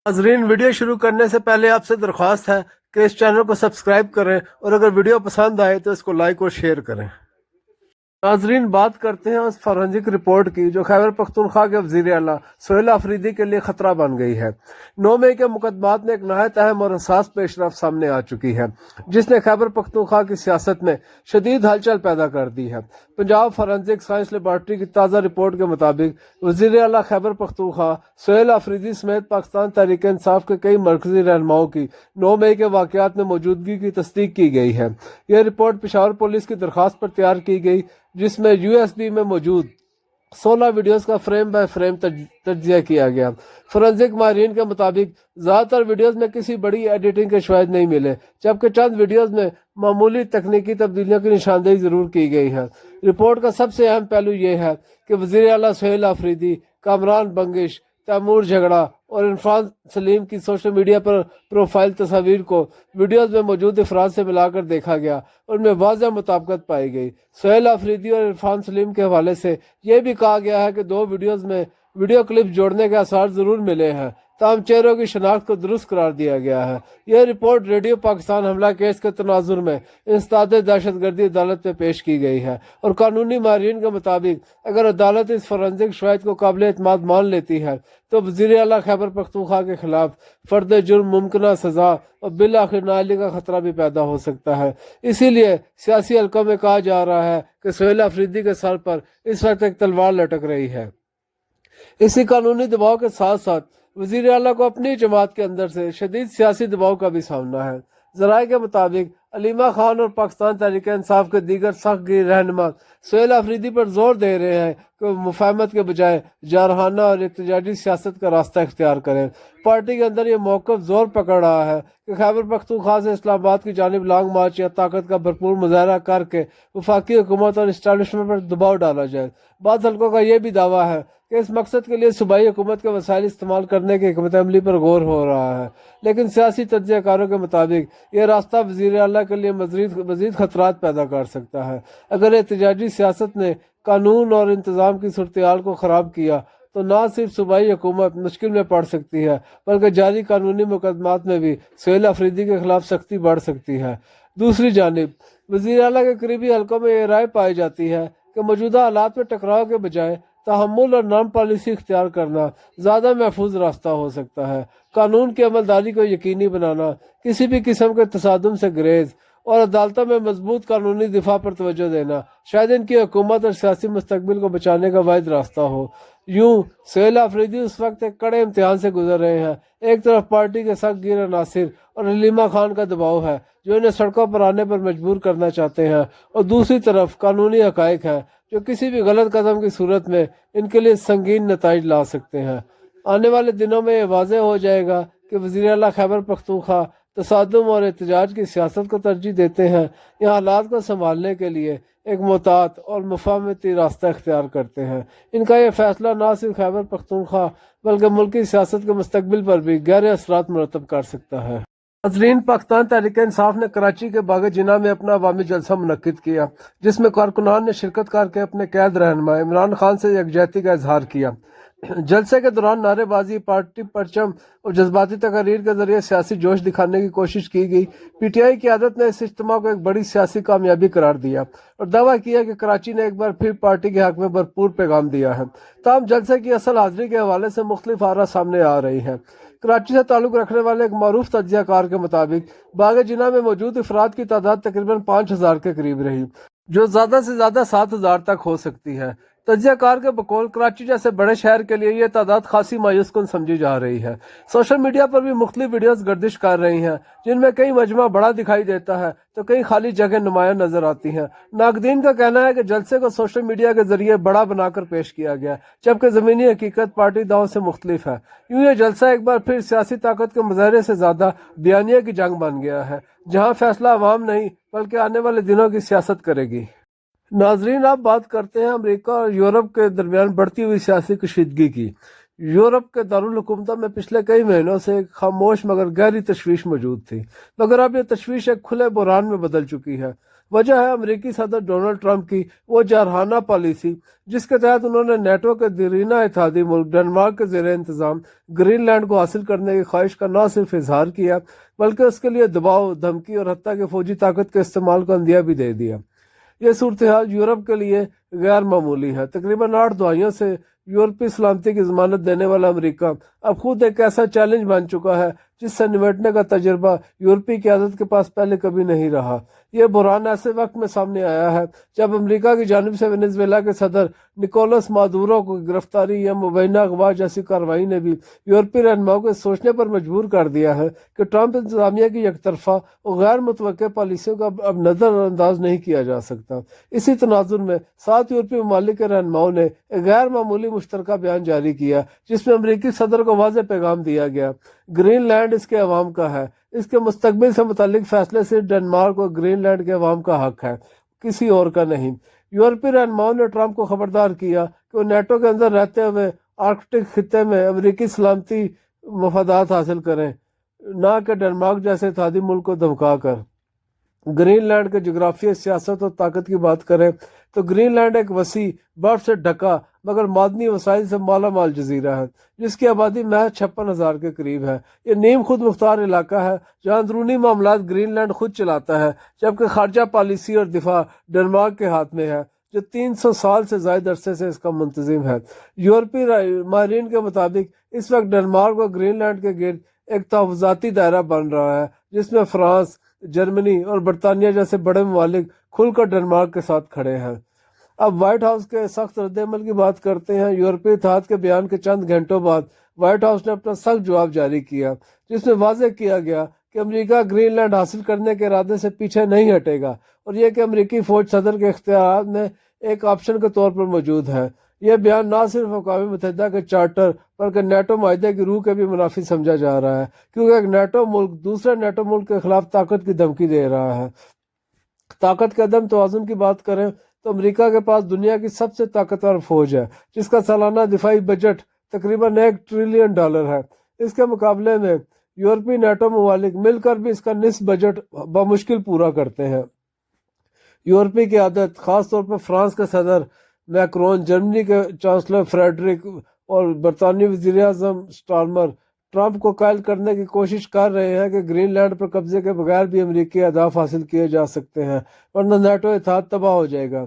ناظرین، ویڈیو شروع کرنے سے پہلے آپ سے درخواست ہے کہ اس چینل کو سبسکرائب کریں اور اگر ویڈیو پسند آئے تو اس کو لائک اور شیئر کریں۔ ناظرین، بات کرتے ہیں اس فورنزک رپورٹ کی جو خیبر پختونخوا کے وزیر اعلیٰ سہیل آفریدی کے لیے خطرہ بن گئی ہے۔ 9 مئی کے مقدمات میں ایک نہایت اہم اور حساس پیش رفت سامنے آ چکی ہے جس نے خیبر پختونخوا کی سیاست میں شدید ہلچل پیدا کر دی ہے۔ پنجاب فورنزک سائنس لیبارٹری کی تازہ رپورٹ کے مطابق وزیر اعلیٰ خیبر پختونخوا سہیل آفریدی سمیت پاکستان تحریک انصاف کے کئی مرکزی رہنماؤں کی 9 مئی کے واقعات میں موجودگی کی تصدیق کی گئی ہے۔ یہ رپورٹ پشاور پولیس کی درخواست پر تیار کی گئی جس میں USB میں موجود 16 ویڈیوز کا فریم بائی فریم تجزیہ کیا گیا۔ فورنزک ماہرین کے مطابق زیادہ تر ویڈیوز میں کسی بڑی ایڈیٹنگ کے شواہد نہیں ملے، جبکہ چند ویڈیوز میں معمولی تکنیکی تبدیلیوں کی نشاندہی ضرور کی گئی ہے۔ رپورٹ کا سب سے اہم پہلو یہ ہے کہ وزیر اعلیٰ سہیل آفریدی، کامران بنگش، تیمور جھگڑا اور عرفان سلیم کی سوشل میڈیا پر پروفائل تصاویر کو ویڈیوز میں موجود افراد سے ملا کر دیکھا گیا اور ان میں واضح مطابقت پائی گئی۔ سہیل آفریدی اور عرفان سلیم کے حوالے سے یہ بھی کہا گیا ہے کہ 2 ویڈیوز میں ویڈیو کلپ جوڑنے کے آثار ضرور ملے ہیں، تاہم چہروں کی شناخت کو درست قرار دیا گیا ہے۔ یہ رپورٹ ریڈیو پاکستان حملہ کیس کے تناظر میں انسداد دہشت گردی عدالت میں پیش کی گئی ہے اور قانونی ماہرین کے مطابق اگر عدالت اس فورنزک شواہد کو قابل اعتماد مان لیتی ہے تو وزیر اعلیٰ خیبر پختونخوا کے خلاف فرد جرم ممکنہ سزا اور بالآخر نااہلی کا خطرہ بھی پیدا ہو سکتا ہے۔ اسی لیے سیاسی حلقوں میں کہا جا رہا ہے کہ سہیل آفریدی کے سر پر اس وقت ایک تلوار لٹک رہی ہے۔ اسی قانونی دباؤ کے ساتھ ساتھ وزیر اعلیٰ کو اپنی جماعت کے اندر سے شدید سیاسی دباؤ کا بھی سامنا ہے۔ ذرائع کے مطابق علیمہ خان اور پاکستان تحریک انصاف کے دیگر سخت گیر رہنما سہیل آفریدی پر زور دے رہے ہیں کہ وہ مفاہمت کے بجائے جارحانہ اور احتجاجی سیاست کا راستہ اختیار کریں۔ پارٹی کے اندر یہ موقف زور پکڑ رہا ہے کہ خیبر پختونخوا سے اسلام آباد کی جانب لانگ مارچ یا طاقت کا بھرپور مظاہرہ کر کے وفاقی حکومت اور اسٹیبلشمنٹ پر دباؤ ڈالا جائے۔ بعض حلقوں کا یہ بھی دعویٰ ہے کہ اس مقصد کے لیے صوبائی حکومت کے وسائل استعمال کرنے کی حکمت عملی پر غور ہو رہا ہے، لیکن سیاسی تجزیہ کاروں کے مطابق یہ راستہ وزیر اعلیٰ کے لیے مزید خطرات پیدا کر سکتا ہے۔ اگر احتجاجی سیاست نے قانون اور انتظام کی صورتحال کو خراب کیا تو نہ صرف صوبائی حکومت مشکل میں پڑ سکتی ہے بلکہ جاری قانونی مقدمات میں بھی سہیل آفریدی کے خلاف سختی بڑھ سکتی ہے۔ دوسری جانب وزیر اعلیٰ کے قریبی حلقوں میں یہ رائے پائی جاتی ہے کہ موجودہ حالات میں ٹکراؤ کے بجائے تحمل اور نرم پالیسی اختیار کرنا زیادہ محفوظ راستہ ہو سکتا ہے۔ قانون کی عملداری کو یقینی بنانا، کسی بھی قسم کے تصادم سے گریز اور عدالتوں میں مضبوط قانونی دفاع پر توجہ دینا شاید ان کی حکومت اور سیاسی مستقبل کو بچانے کا واحد راستہ ہو۔ یوں سہیل آفریدی اس وقت ایک کڑے امتحان سے گزر رہے ہیں۔ ایک طرف پارٹی کے سخت گیر عناصر اور علیمہ خان کا دباؤ ہے جو انہیں سڑکوں پر آنے پر مجبور کرنا چاہتے ہیں، اور دوسری طرف قانونی حقائق ہیں جو کسی بھی غلط قدم کی صورت میں ان کے لیے سنگین نتائج لا سکتے ہیں۔ آنے والے دنوں میں یہ واضح ہو جائے گا کہ وزیر اعلیٰ خیبر پختونخوا تصادم اور احتجاج کی سیاست کو ترجیح دیتے ہیں یا حالات کو سنبھالنے کے لیے ایک محتاط اور مفاہمتی راستہ اختیار کرتے ہیں۔ ان کا یہ فیصلہ نہ صرف خیبر پختونخوا بلکہ ملکی سیاست کے مستقبل پر بھی گہرے اثرات مرتب کر سکتا ہے۔ ناظرین، پاکستان تحریک انصاف نے کراچی کے باغ جناح میں اپنا عوامی جلسہ منعقد کیا جس میں کارکنان نے شرکت کر کے اپنے قائد رہنما عمران خان سے یکجہتی کا اظہار کیا۔ جلسے کے دوران نعرے بازی، پارٹی پرچم اور جذباتی تقاریر کے ذریعے سیاسی جوش دکھانے کی کوشش کی گئی۔ PTI قیادت نے اس اجتماع کو ایک بڑی سیاسی کامیابی قرار دیا اور دعویٰ کیا کہ کراچی نے ایک بار پھر پارٹی کے حق میں بھرپور پیغام دیا ہے۔ تاہم جلسے کی اصل حاضری کے حوالے سے مختلف آراء سامنے آ رہی ہیں۔ کراچی سے تعلق رکھنے والے ایک معروف تجزیہ کار کے مطابق باغ جناح میں موجود افراد کی تعداد تقریباً 5000 کے قریب رہی، جو زیادہ سے زیادہ 7000 تک ہو سکتی ہے۔ تجزیہ کار کے بقول کراچی جیسے بڑے شہر کے لیے یہ تعداد خاصی مایوس کن سمجھی جا رہی ہے۔ سوشل میڈیا پر بھی مختلف ویڈیوز گردش کر رہی ہیں جن میں کئی مجمع بڑا دکھائی دیتا ہے تو کئی خالی جگہ نمایاں نظر آتی ہیں۔ ناقدین کا کہنا ہے کہ جلسے کو سوشل میڈیا کے ذریعے بڑا بنا کر پیش کیا گیا جبکہ زمینی حقیقت پارٹی داؤں سے مختلف ہے۔ یوں یہ جلسہ ایک بار پھر سیاسی طاقت کے مظاہرے سے زیادہ بیانیے کی جنگ بن گیا ہے جہاں فیصلہ عوام نہیں بلکہ آنے والے دنوں کی سیاست کرے گی۔ ناظرین، آپ بات کرتے ہیں امریکہ اور یورپ کے درمیان بڑھتی ہوئی سیاسی کشیدگی کی۔ یورپ کے دارالحکومتوں میں پچھلے کئی مہینوں سے ایک خاموش مگر گہری تشویش موجود تھی، مگر اب یہ تشویش ایک کھلے بحران میں بدل چکی ہے۔ وجہ ہے امریکی صدر ڈونلڈ ٹرمپ کی وہ جارحانہ پالیسی، جس کے تحت انہوں نے نیٹو کے دیرینہ اتحادی ملک ڈنمارک کے زیر انتظام گرین لینڈ کو حاصل کرنے کی خواہش کا نہ صرف اظہار کیا بلکہ اس کے لیے دباؤ، دھمکی اور حتیٰ کہ فوجی طاقت کے استعمال کا عندیہ بھی دے دیا۔ یہ صورتحال یورپ کے لیے غیر معمولی ہے۔ تقریباً 8 دہائیوں سے یورپی سلامتی کی ضمانت دینے والا امریکہ اب خود ایک ایسا چیلنج بن چکا ہے جس سے نمٹنے کا تجربہ یورپی قیادت کے پاس پہلے کبھی نہیں رہا۔ یہ بحران ایسے وقت میں سامنے آیا ہے جب امریکہ کی جانب سے وینزویلا کے صدر نکولس مادورو کو گرفتاری یا مبینہ اغوا جیسی کارروائی نے بھی یورپی رہنماؤں کو سوچنے پر مجبور کر دیا ہے کہ ٹرمپ انتظامیہ کی یک طرفہ اور غیر متوقع پالیسیوں کا اب نظر انداز نہیں کیا جا سکتا۔ اسی تناظر میں 7 یورپی ممالک کے رہنماؤں نے ایک غیر معمولی مشترکہ بیان جاری کیا جس میں امریکی صدر کو واضح پیغام دیا گیا: گرین لینڈ اس کے عوام کا ہے، اس کے مستقبل سے متعلق فیصلے صرف ڈنمارک اور گرین لینڈ کے عوام کا حق ہے، کسی اور کا نہیں۔ یورپی رہنماؤں نے ٹرمپ کو خبردار کیا کہ وہ نیٹو کے اندر رہتے ہوئے آرکٹک خطے میں امریکی سلامتی مفادات حاصل کریں، نہ کہ ڈنمارک جیسے اتحادی ملک کو دھمکا کر۔ گرین لینڈ کے جغرافیائی سیاست اور طاقت کی بات کریں تو گرین لینڈ ایک وسیع، برف سے ڈھکا مگر معدنی وسائل سے مالا مال جزیرہ ہے جس کی آبادی محض 56,000 کے قریب ہے۔ یہ نیم خود مختار علاقہ ہے جہاں اندرونی معاملات گرین لینڈ خود چلاتا ہے، جبکہ خارجہ پالیسی اور دفاع ڈنمارک کے ہاتھ میں ہے جو 300 سال سے زائد عرصے سے اس کا منتظم ہے۔ یورپی ماہرین کے مطابق اس وقت ڈنمارک اور گرین لینڈ کے گرد ایک تحفظاتی دائرہ بن رہا ہے جس میں فرانس، جرمنی اور برطانیہ جیسے بڑے ممالک کھل کر ڈنمارک کے ساتھ کھڑے ہیں۔ اب وائٹ ہاؤس کے سخت رد عمل کی بات کرتے ہیں۔ یورپی اتحاد کے بیان کے چند گھنٹوں بعد وائٹ ہاؤس نے اپنا سخت جواب جاری کیا جس میں واضح کیا گیا کہ امریکہ گرین لینڈ حاصل کرنے کے ارادے سے پیچھے نہیں ہٹے گا اور یہ کہ امریکی فوج صدر کے اختیارات میں ایک آپشن کے طور پر موجود ہے۔ یہ بیان نہ صرف اقوام متحدہ کے چارٹر بلکہ نیٹو معاہدے کی روح کے بھی منافی سمجھا جا رہا ہے، کیونکہ ایک نیٹو ملک دوسرے نیٹو ملک کے خلاف طاقت کی دھمکی دے رہا ہے۔ طاقت کے عدم توازن کی بات کریں تو امریکہ کے پاس دنیا کی سب سے طاقتور فوج ہے جس کا سالانہ دفاعی بجٹ تقریباً $1 ٹریلین ہے۔ اس کے مقابلے میں یورپی نیٹو ممالک مل کر بھی اس کا نصف بجٹ بمشکل پورا کرتے ہیں۔ یورپی قیادت، خاص طور پر فرانس کے صدر میکرون، جرمنی کے چانسلر فریڈرک اور برطانوی وزیر اعظم سٹارمر ٹرمپ کو قائل کرنے کی کوشش کر رہے ہیں کہ گرین لینڈ پر قبضے کے بغیر بھی امریکی اہداف حاصل کیے جا سکتے ہیں، ورنہ نیٹو اتحاد تباہ ہو جائے گا۔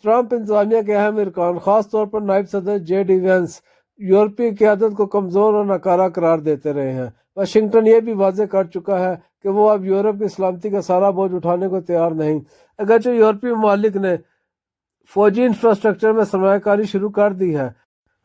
ٹرمپ انتظامیہ کے اہم ارکان، خاص طور پر نائب صدر جے ڈی وینس، یورپی قیادت کو کمزور اور ناکارہ قرار دیتے رہے ہیں۔ واشنگٹن یہ بھی واضح کر چکا ہے کہ وہ اب یورپ کی سلامتی کا سارا بوجھ اٹھانے کو تیار نہیں۔ اگرچہ یورپی ممالک نے فوجی انفراسٹرکچر میں سرمایہ کاری شروع کر دی ہے،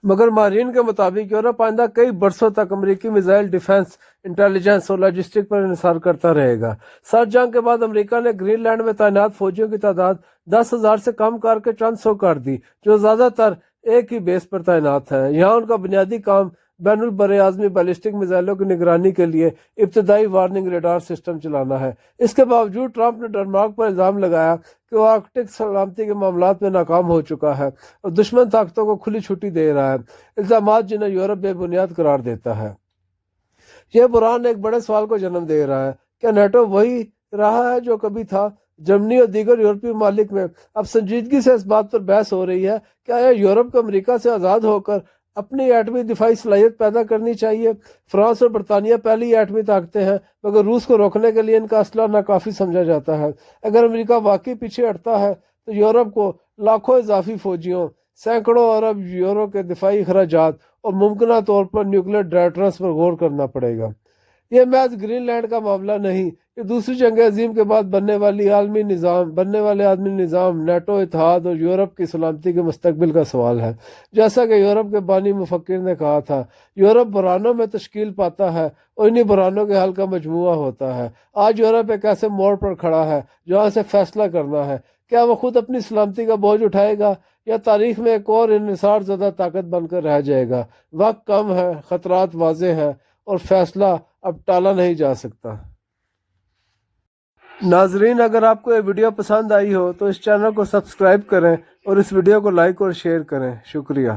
مگر ماہرین کے مطابق یورپ آئندہ کئی برسوں تک امریکی میزائل ڈیفنس، انٹیلیجنس اور لاجسٹک پر انحصار کرتا رہے گا۔ سرد جنگ کے بعد امریکہ نے گرین لینڈ میں تعینات فوجیوں کی تعداد 10,000 سے کم کر کے چند سو کر دی، جو زیادہ تر ایک ہی بیس پر تعینات ہیں۔ یہاں ان کا بنیادی کام بین البراعظمی بیلسٹک میزائلوں کی نگرانی کے لیے ابتدائی وارننگ ریڈار سسٹم چلانا ہے۔ اس کے باوجود ٹرمپ نے ڈنمارک پر الزام لگایا کہ وہ آرکٹک سلامتی کے معاملات میں ناکام ہو چکا ہے اور دشمن طاقتوں کو کھلی چھٹی دے رہا ہے، الزامات جنہیں یورپ بے بنیاد قرار دیتا ہے۔ یہ بحران ایک بڑے سوال کو جنم دے رہا ہے: کیا نیٹو وہی رہا ہے جو کبھی تھا؟ جرمنی اور دیگر یورپی ممالک میں اب سنجیدگی سے اس بات پر بحث ہو رہی ہے کہ آیا یورپ کو امریکہ سے آزاد ہو کر اپنی ایٹمی دفاعی صلاحیت پیدا کرنی چاہیے۔ فرانس اور برطانیہ پہلی ایٹمی طاقتیں ہیں، مگر روس کو روکنے کے لیے ان کا اسلحہ ناکافی سمجھا جاتا ہے۔ اگر امریکہ واقعی پیچھے ہٹتا ہے تو یورپ کو لاکھوں اضافی فوجیوں، سینکڑوں ارب یورو کے دفاعی اخراجات اور ممکنہ طور پر نیوکلیر ڈیٹرنس پر غور کرنا پڑے گا۔ یہ محض گرین لینڈ کا معاملہ نہیں، یہ دوسری جنگ عظیم کے بعد بننے والے عالمی نظام، نیٹو اتحاد اور یورپ کی سلامتی کے مستقبل کا سوال ہے۔ جیسا کہ یورپ کے بانی مفکر نے کہا تھا، یورپ بحرانوں میں تشکیل پاتا ہے اور انہی بحرانوں کے حل کا مجموعہ ہوتا ہے۔ آج یورپ ایک ایسے موڑ پر کھڑا ہے جہاں سے فیصلہ کرنا ہے: کیا وہ خود اپنی سلامتی کا بوجھ اٹھائے گا یا تاریخ میں ایک اور انحصار زدہ طاقت بن کر رہ جائے گا؟ وقت کم ہے، خطرات واضح ہیں اور فیصلہ اب ٹالا نہیں جا سکتا۔ ناظرین، اگر آپ کو یہ ویڈیو پسند آئی ہو تو اس چینل کو سبسکرائب کریں اور اس ویڈیو کو لائک اور شیئر کریں۔ شکریہ۔